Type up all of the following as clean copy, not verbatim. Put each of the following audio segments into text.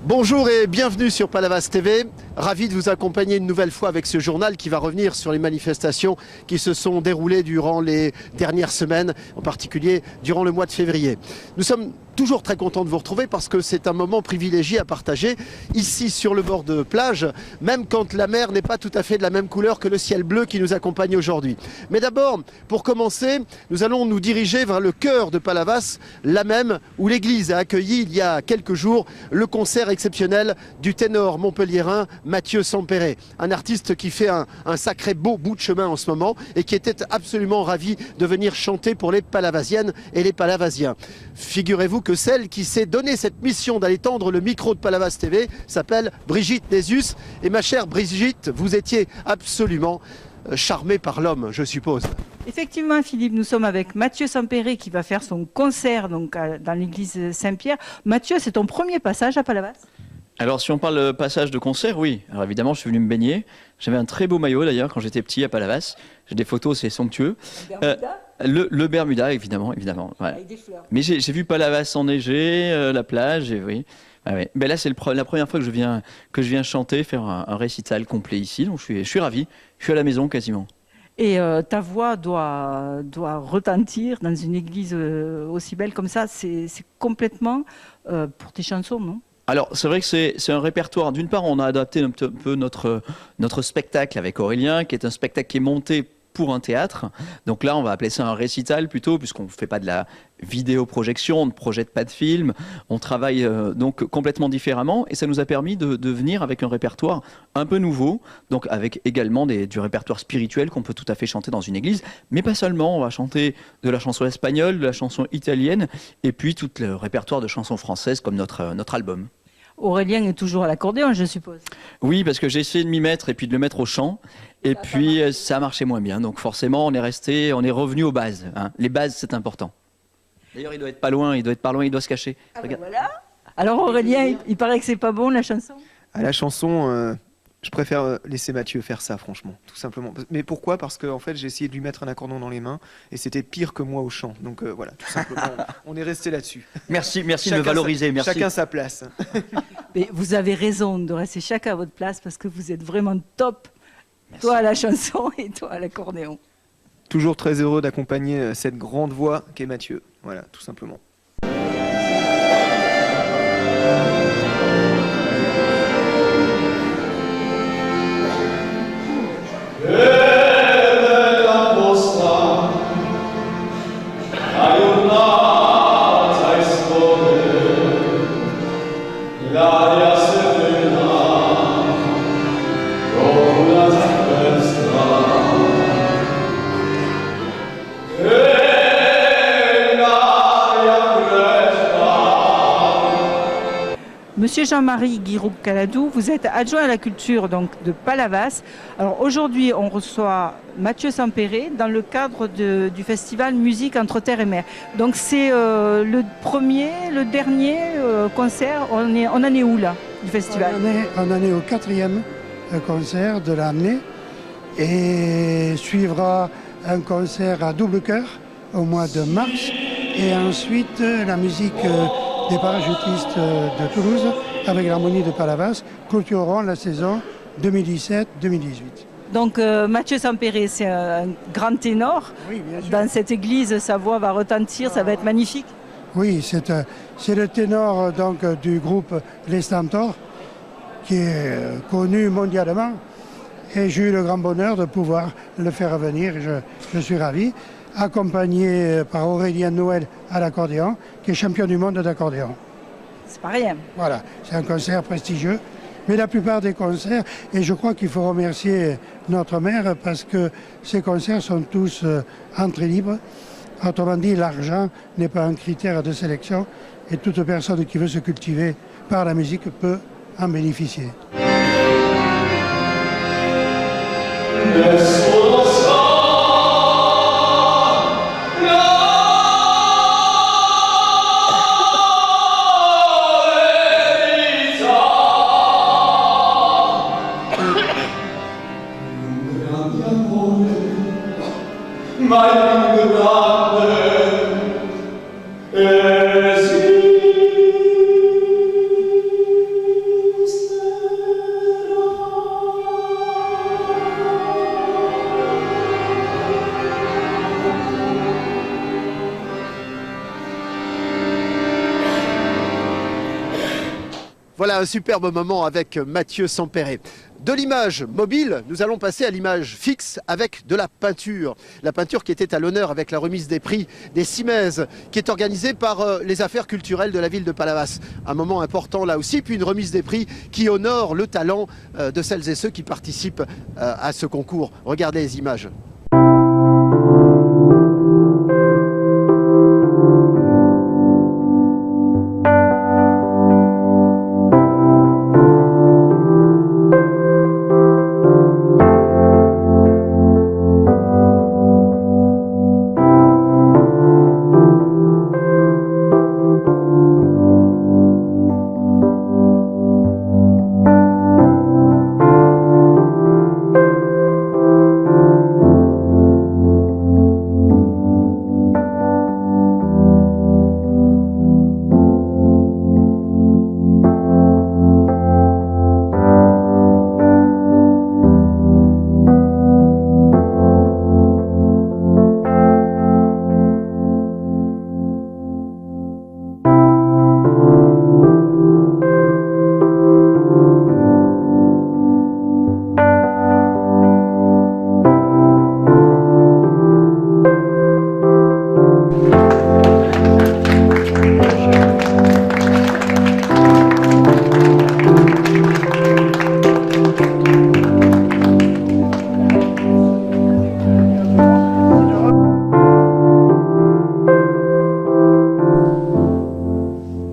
Bonjour et bienvenue sur Palavas TV. Ravi de vous accompagner une nouvelle fois avec ce journal qui va revenir sur les manifestations qui se sont déroulées durant les dernières semaines, en particulier durant le mois de février. Nous sommes toujours très contents de vous retrouver parce que c'est un moment privilégié à partager ici sur le bord de plage, même quand la mer n'est pas tout à fait de la même couleur que le ciel bleu qui nous accompagne aujourd'hui. Mais d'abord, pour commencer, nous allons nous diriger vers le cœur de Palavas, là même où l'église a accueilli il y a quelques jours le concert exceptionnel du ténor montpelliérain Mathieu Sampere, un artiste qui fait un sacré beau bout de chemin en ce moment et qui était absolument ravi de venir chanter pour les Palavasiennes et les Palavasiens. Figurez-vous que celle qui s'est donné cette mission d'aller tendre le micro de Palavas TV s'appelle Brigitte Nésius. Et ma chère Brigitte, vous étiez absolument charmée par l'homme, je suppose. Effectivement, Philippe, nous sommes avec Mathieu Sampere qui va faire son concert donc, dans l'église Saint-Pierre. Mathieu, c'est ton premier passage à Palavas? Alors, si on parle de passage de concert, oui. Alors évidemment, je suis venu me baigner. J'avais un très beau maillot d'ailleurs quand j'étais petit à Palavas. J'ai des photos, c'est somptueux. Le Bermuda, évidemment. Voilà. Avec des fleurs. Mais j'ai vu Palavas enneigé, la plage, et oui. Ah ouais. Mais là, c'est la première fois que je viens chanter, faire un récital complet ici. Donc je suis ravi. Je suis à la maison quasiment. Et ta voix doit retentir dans une église aussi belle comme ça. C'est complètement pour tes chansons, non? Alors, c'est vrai que c'est un répertoire. D'une part, on a adapté un peu notre spectacle avec Aurélien, qui est un spectacle qui est monté pour un théâtre. Donc là, on va appeler ça un récital plutôt, puisqu'on ne fait pas de la vidéoprojection, on ne projette pas de film. On travaille donc complètement différemment et ça nous a permis de venir avec un répertoire un peu nouveau, donc avec également du répertoire spirituel qu'on peut tout à fait chanter dans une église, mais pas seulement. On va chanter de la chanson espagnole, de la chanson italienne et puis tout le répertoire de chansons françaises comme notre album. Aurélien est toujours à l'accordéon, je suppose. Oui, parce que j'ai essayé de m'y mettre et puis de le mettre au chant. Et puis ça marchait moins bien. Donc forcément, on est revenu aux bases. Hein. Les bases, c'est important. D'ailleurs, il doit être pas loin, il doit se cacher. Ah ben voilà. Alors Aurélien, il paraît que c'est pas bon la chanson. À la chanson, je préfère laisser Mathieu faire ça, franchement, tout simplement. Mais pourquoi? Parce que en fait, j'ai essayé de lui mettre un accordon dans les mains et c'était pire que moi au chant. Donc voilà, tout simplement, on est resté là-dessus. Merci de me valoriser. Merci. Chacun sa place. Mais vous avez raison de rester chacun à votre place parce que vous êtes vraiment top. Merci. Toi à la chanson et toi à l'accordéon. Toujours très heureux d'accompagner cette grande voix qu'est Mathieu. Voilà, tout simplement. Monsieur Jean-Marie Guiraud-Caladou, vous êtes adjoint à la culture donc, de Palavas. Alors aujourd'hui, on reçoit Mathieu Sampere dans le cadre du festival Musique entre terre et mer. Donc c'est le dernier concert. On en est où là, du festival? On en est au 4e concert de l'année et suivra un concert à double chœur au mois de mars et ensuite la musique des parachutistes de Toulouse avec l'harmonie de Palavas clôtureront la saison 2017-2018. Donc Mathieu Sampere, c'est un grand ténor. Oui, bien sûr. Dans cette église, sa voix va retentir, ça va être magnifique. Oui, c'est le ténor donc, du groupe Les Stentors qui est connu mondialement et j'ai eu le grand bonheur de pouvoir le faire venir. Je suis ravi. Accompagné par Aurélien Noël à l'accordéon, qui est champion du monde d'accordéon. C'est pas rien. Voilà, c'est un concert prestigieux. Mais la plupart des concerts, et je crois qu'il faut remercier notre maire parce que ces concerts sont tous entrée libre. Autrement dit, l'argent n'est pas un critère de sélection et toute personne qui veut se cultiver par la musique peut en bénéficier. Voilà un superbe moment avec Mathieu Sampéré. De l'image mobile, nous allons passer à l'image fixe avec de la peinture. La peinture qui était à l'honneur avec la remise des prix des Cimaises, qui est organisée par les affaires culturelles de la ville de Palavas. Un moment important là aussi, puis une remise des prix qui honore le talent de celles et ceux qui participent à ce concours. Regardez les images.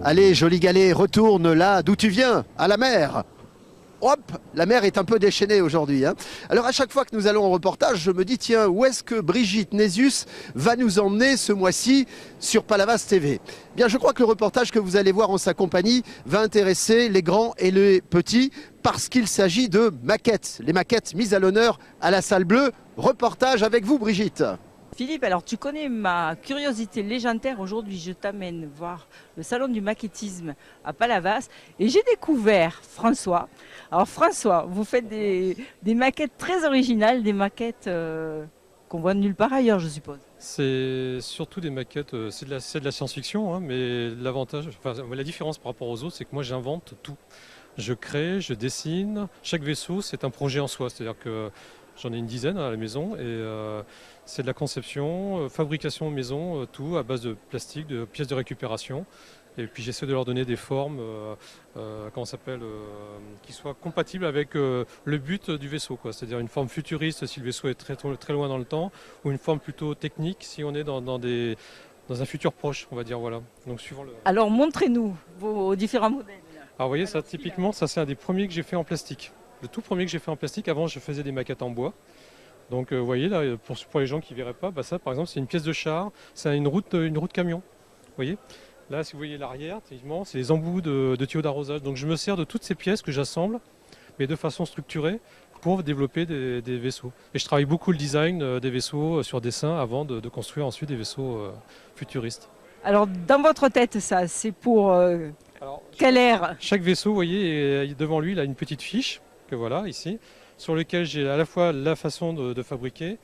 Allez, joli galet, retourne là d'où tu viens, à la mer. Hop, la mer est un peu déchaînée aujourd'hui. Alors à chaque fois que nous allons en reportage, je me dis, tiens, où est-ce que Brigitte Nésius va nous emmener ce mois-ci sur Palavas TV? Bien, je crois que le reportage que vous allez voir en sa compagnie va intéresser les grands et les petits parce qu'il s'agit de maquettes. Les maquettes mises à l'honneur à la Salle Bleue. Reportage avec vous, Brigitte. Philippe, alors tu connais ma curiosité légendaire. Aujourd'hui, je t'amène voir le salon du maquettisme à Palavas et j'ai découvert François. Alors François, vous faites des maquettes très originales, des maquettes qu'on voit nulle part ailleurs, je suppose. C'est surtout des maquettes, c'est de la science-fiction, hein, mais la différence par rapport aux autres, c'est que moi j'invente tout. Je crée, je dessine, chaque vaisseau c'est un projet en soi, c'est-à-dire que j'en ai une dizaine à la maison et c'est de la conception, fabrication maison, tout à base de plastique, de pièces de récupération. Et puis j'essaie de leur donner des formes qui soient compatibles avec le but du vaisseau, quoi. C'est-à-dire une forme futuriste si le vaisseau est très loin dans le temps, ou une forme plutôt technique si on est dans un futur proche, on va dire. Voilà. Donc, suivant le... Alors montrez-nous vos différents modèles. Alors vous voyez, ça typiquement, ça c'est un des premiers que j'ai fait en plastique. Le tout premier que j'ai fait en plastique. Avant, je faisais des maquettes en bois. Donc vous voyez là, pour les gens qui ne verraient pas, ça par exemple c'est une pièce de char, c'est une route camion. Vous voyez, là si vous voyez l'arrière, typiquement, c'est les embouts de tuyaux d'arrosage. Donc je me sers de toutes ces pièces que j'assemble, mais de façon structurée, pour développer des vaisseaux. Et je travaille beaucoup le design des vaisseaux sur dessin avant de construire ensuite des vaisseaux futuristes. Alors dans votre tête, ça c'est pour quelle ère? Chaque vaisseau, vous voyez, devant lui, il a une petite fiche, que voilà, ici, sur lequel j'ai à la fois la façon de fabriquer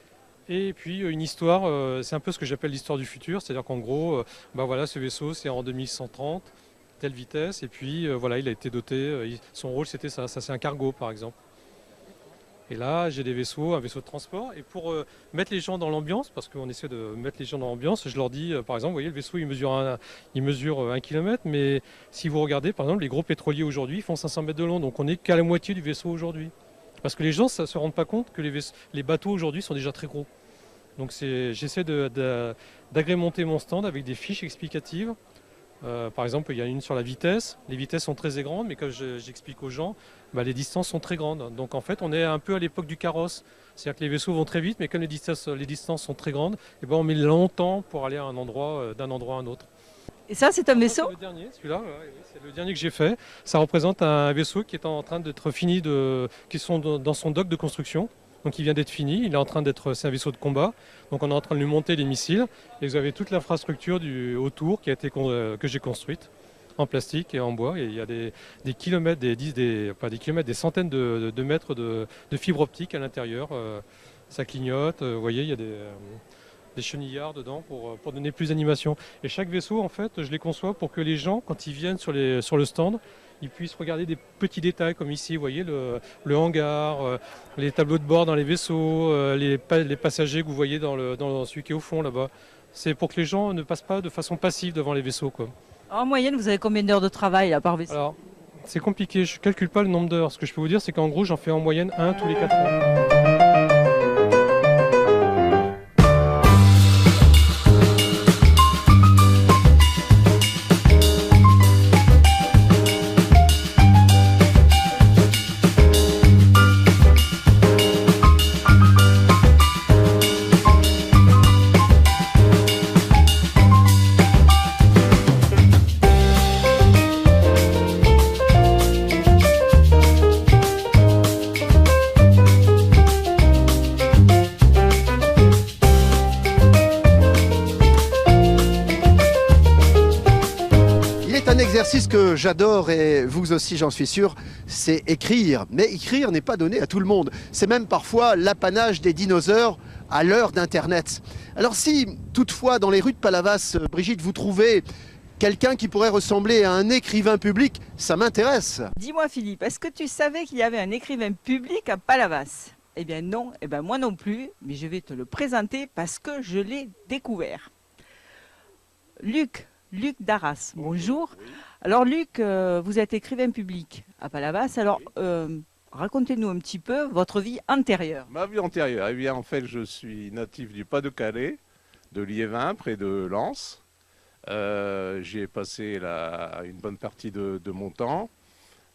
et puis une histoire, c'est un peu ce que j'appelle l'histoire du futur, c'est-à-dire qu'en gros, voilà, ce vaisseau c'est en 2130, telle vitesse, et puis voilà, il a été doté, son rôle c'était ça c'est un cargo par exemple. Et là j'ai des vaisseaux, un vaisseau de transport, et pour mettre les gens dans l'ambiance, parce qu'on essaie de mettre les gens dans l'ambiance, je leur dis, par exemple, vous voyez le vaisseau il mesure 1 km, mais si vous regardez par exemple les gros pétroliers aujourd'hui ils font 500 mètres de long, donc on n'est qu'à la moitié du vaisseau aujourd'hui. Parce que les gens ne se rendent pas compte que les bateaux aujourd'hui sont déjà très gros. Donc j'essaie d'agrémenter mon stand avec des fiches explicatives. Par exemple, il y a une sur la vitesse. Les vitesses sont très grandes, mais comme j'explique aux gens, les distances sont très grandes. Donc en fait, on est un peu à l'époque du carrosse. C'est-à-dire que les vaisseaux vont très vite, mais comme les distances sont très grandes, et on met longtemps pour aller à un endroit, d'un endroit à un autre. Et ça, c'est un vaisseau? C'est le dernier, celui-là, c'est le dernier que j'ai fait. Ça représente un vaisseau qui est en train d'être fini, qui sont dans son dock de construction. Donc il vient d'être fini, il est en train c'est un vaisseau de combat. Donc on est en train de lui monter les missiles. Et vous avez toute l'infrastructure autour que j'ai construite en plastique et en bois. Et il y a des kilomètres, des centaines de mètres de fibres optiques à l'intérieur. Ça clignote, vous voyez, il y a des chenillards dedans pour donner plus d'animation. Et chaque vaisseau, en fait, je les conçois pour que les gens, quand ils viennent sur le stand, ils puissent regarder des petits détails comme ici, vous voyez, le hangar, les tableaux de bord dans les vaisseaux, les passagers que vous voyez dans celui qui est au fond là-bas. C'est pour que les gens ne passent pas de façon passive devant les vaisseaux, quoi. En moyenne, vous avez combien d'heures de travail là, par vaisseau? Alors, c'est compliqué, je ne calcule pas le nombre d'heures. Ce que je peux vous dire, c'est qu'en gros, j'en fais en moyenne 1 tous les 4 ans. Un exercice que j'adore et vous aussi j'en suis sûr, c'est écrire. Mais écrire n'est pas donné à tout le monde. C'est même parfois l'apanage des dinosaures à l'heure d'Internet. Alors si toutefois dans les rues de Palavas, Brigitte, vous trouvez quelqu'un qui pourrait ressembler à un écrivain public, ça m'intéresse. Dis-moi Philippe, est-ce que tu savais qu'il y avait un écrivain public à Palavas? Eh bien non, eh bien moi non plus, mais je vais te le présenter parce que je l'ai découvert. Luc Darras, bonjour. Alors Luc, vous êtes écrivain public à Palavas, alors racontez-nous un petit peu votre vie antérieure. Ma vie antérieure, eh bien en fait je suis natif du Pas-de-Calais, de Liévin, près de Lens. J'y ai passé une bonne partie de mon temps.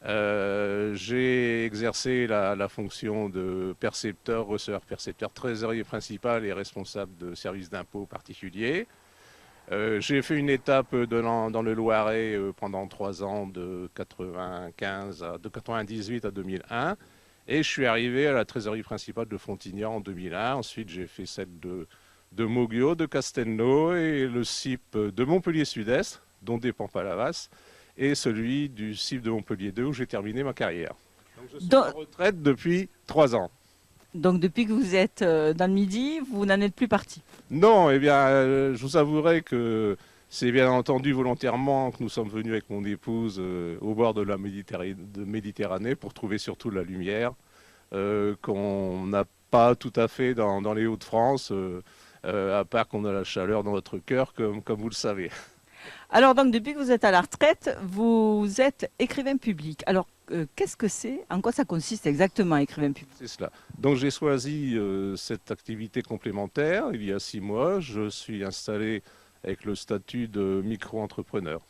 J'ai exercé la fonction de percepteur, receveur-percepteur, trésorier principal et responsable de services d'impôts particuliers. J'ai fait une étape dans le Loiret pendant 3 ans, de 98 à 2001. Et je suis arrivé à la trésorerie principale de Frontignan en 2001. Ensuite, j'ai fait celle de Moguio, de Castelnau et le CIP de Montpellier Sud-Est, dont dépend Palavas, et celui du CIP de Montpellier 2 où j'ai terminé ma carrière. Donc je suis en retraite depuis 3 ans. Donc depuis que vous êtes dans le Midi, vous n'en êtes plus parti? Non, eh bien, je vous avouerai que c'est bien entendu volontairement que nous sommes venus avec mon épouse au bord de la Méditerranée pour trouver surtout la lumière qu'on n'a pas tout à fait dans les Hauts-de-France, à part qu'on a la chaleur dans notre cœur, comme vous le savez. Alors donc depuis que vous êtes à la retraite, vous êtes écrivain public. Alors qu'est-ce que c'est? En quoi ça consiste exactement, écrivain public? C'est cela. Donc j'ai choisi cette activité complémentaire il y a 6 mois. Je suis installé avec le statut de micro-entrepreneur.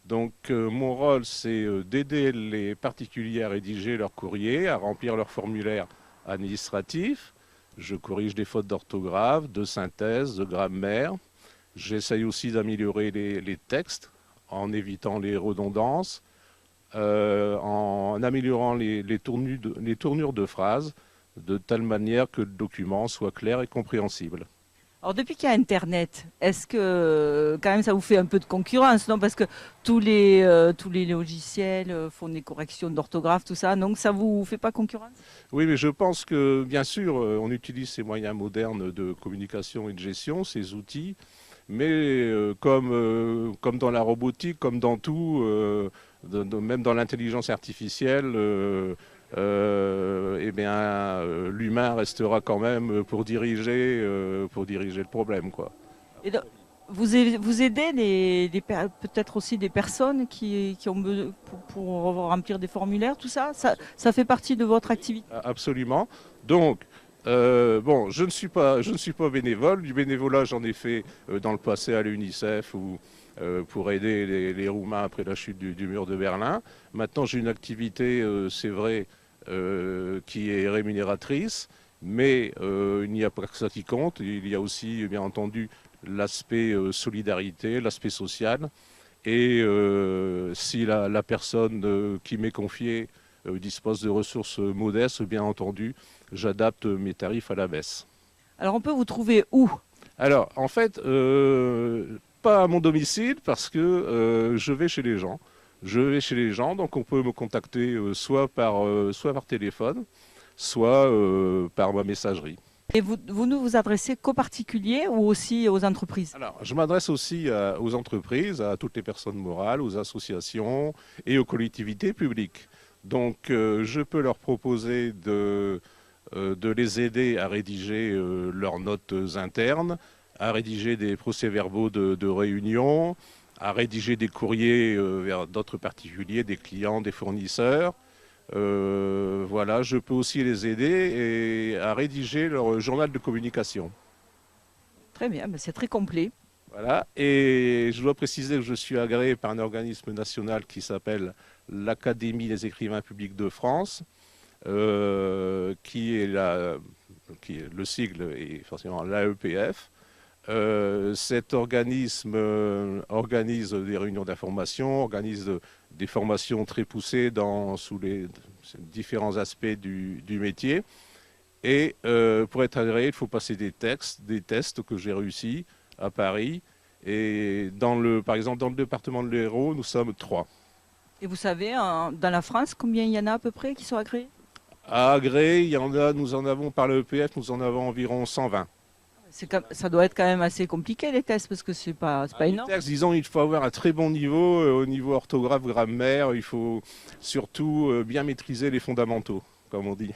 Donc mon rôle, c'est d'aider les particuliers à rédiger leur courrier, à remplir leur formulaire administratif. Je corrige des fautes d'orthographe, de synthèse, de grammaire. J'essaye aussi d'améliorer les textes en évitant les redondances, en améliorant les tournures de phrases, de telle manière que le document soit clair et compréhensible. Alors depuis qu'il y a Internet, est-ce que quand même ça vous fait un peu de concurrence, non? Parce que tous les logiciels font des corrections d'orthographe, tout ça, donc ça vous fait pas concurrence? Oui, mais je pense que bien sûr, on utilise ces moyens modernes de communication et de gestion, ces outils, mais comme dans la robotique, comme dans tout, même dans l'intelligence artificielle, eh bien, l'humain restera quand même pour diriger le problème, quoi. Et donc, vous aidez peut-être aussi des personnes qui ont besoin pour remplir des formulaires, tout ça, ça fait partie de votre activité? Absolument. Donc, bon, je ne suis pas bénévole. Du bénévolat, j'en ai fait dans le passé à l'UNICEF ou pour aider les Roumains après la chute du mur de Berlin. Maintenant, j'ai une activité, c'est vrai, qui est rémunératrice, mais il n'y a pas que ça qui compte. Il y a aussi, bien entendu, l'aspect solidarité, l'aspect social. Et si la personne qui m'est confiée dispose de ressources modestes, bien entendu, j'adapte mes tarifs à la baisse. Alors on peut vous trouver où? Alors en fait, pas à mon domicile parce que je vais chez les gens. Donc on peut me contacter soit par téléphone, soit par ma messagerie. Et vous ne vous adressez qu'aux particuliers ou aussi aux entreprises? Alors, je m'adresse aussi aux entreprises, à toutes les personnes morales, aux associations et aux collectivités publiques. Donc, je peux leur proposer de les aider à rédiger leurs notes internes, à rédiger des procès-verbaux de réunion, à rédiger des courriers vers d'autres particuliers, des clients, des fournisseurs. Voilà, je peux aussi les aider à rédiger leur journal de communication. Très bien, c'est très complet. Voilà, et je dois préciser que je suis agréé par un organisme national qui s'appelle l'Académie des écrivains publics de France, qui est le sigle est forcément l'AEPF. Cet organisme organise des réunions d'information, organise des formations très poussées sous les différents aspects du métier. Et pour être agréé, il faut passer des tests que j'ai réussi à Paris. Et par exemple, dans le département de l'Hérault, nous sommes 3. Et vous savez, dans la France, combien il y en a à peu près qui sont agréés? À agréer, nous en avons par l'EPF, nous en avons environ 120. Ça doit être quand même assez compliqué les tests parce que c'est pas énorme. Les tests, disons, il faut avoir un très bon niveau au niveau orthographe, grammaire. Il faut surtout bien maîtriser les fondamentaux, comme on dit.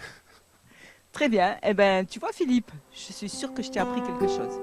Très bien. Eh ben, tu vois Philippe, je suis sûre que je t'ai appris quelque chose.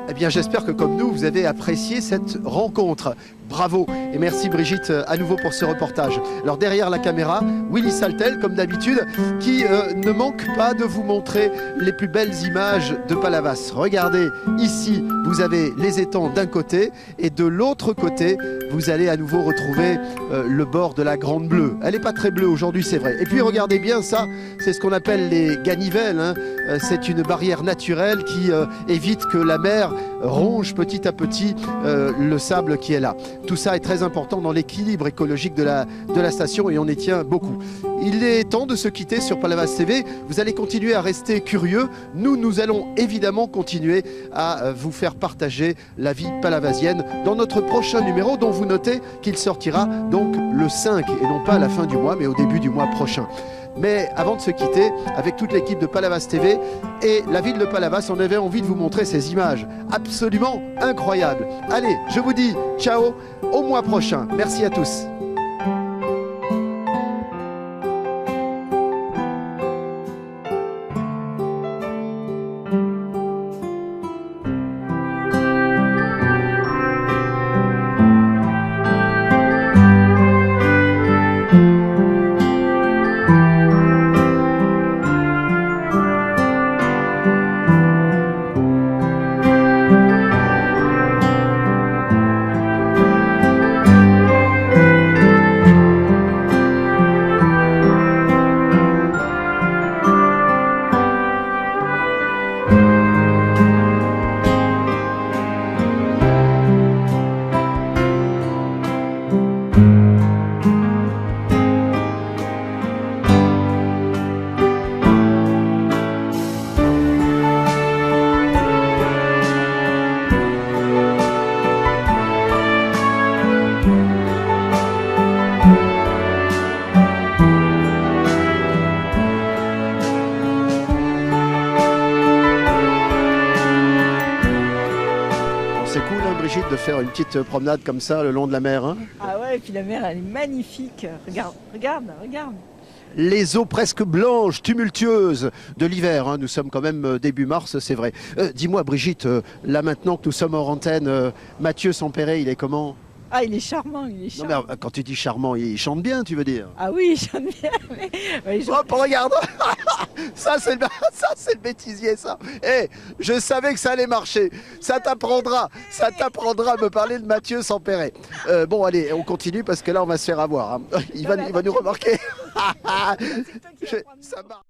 Eh bien, j'espère que comme nous, vous avez apprécié cette rencontre. Bravo et merci Brigitte à nouveau pour ce reportage. Alors derrière la caméra, Willy Saltel, comme d'habitude, qui ne manque pas de vous montrer les plus belles images de Palavas. Regardez, ici, vous avez les étangs d'un côté et de l'autre côté, vous allez à nouveau retrouver le bord de la Grande Bleue. Elle n'est pas très bleue aujourd'hui, c'est vrai. Et puis regardez bien ça, c'est ce qu'on appelle les ganivelles. Hein. C'est une barrière naturelle qui évite que la mer ronge petit à petit le sable qui est là. Tout ça est très important dans l'équilibre écologique de la station et on y tient beaucoup. Il est temps de se quitter sur Palavas TV. Vous allez continuer à rester curieux. Nous allons évidemment continuer à vous faire partager la vie palavasienne dans notre prochain numéro dont vous notez qu'il sortira donc le 5 et non pas à la fin du mois mais au début du mois prochain. Mais avant de se quitter, avec toute l'équipe de Palavas TV et la ville de Palavas, on avait envie de vous montrer ces images absolument incroyables. Allez, je vous dis ciao, au mois prochain. Merci à tous. Brigitte, de faire une petite promenade comme ça le long de la mer. Hein. Ah ouais, et puis la mer elle est magnifique. Regarde, regarde, regarde. Les eaux presque blanches, tumultueuses de l'hiver. Hein. Nous sommes quand même début mars, c'est vrai. Dis-moi Brigitte, là maintenant que nous sommes hors antenne, Mathieu Sampéré, il est comment? Ah, il est charmant, il est charmant. Non, mais quand tu dis charmant, il chante bien, tu veux dire? Ah oui, il chante bien. Mais Hop, regarde. Ça, c'est le bêtisier, ça. Eh, je savais que ça allait marcher. Ça t'apprendra à me parler de Mathieu Sampéré. Bon, allez, on continue parce que là, on va se faire avoir. Hein. Il va nous remarquer. Ça marche.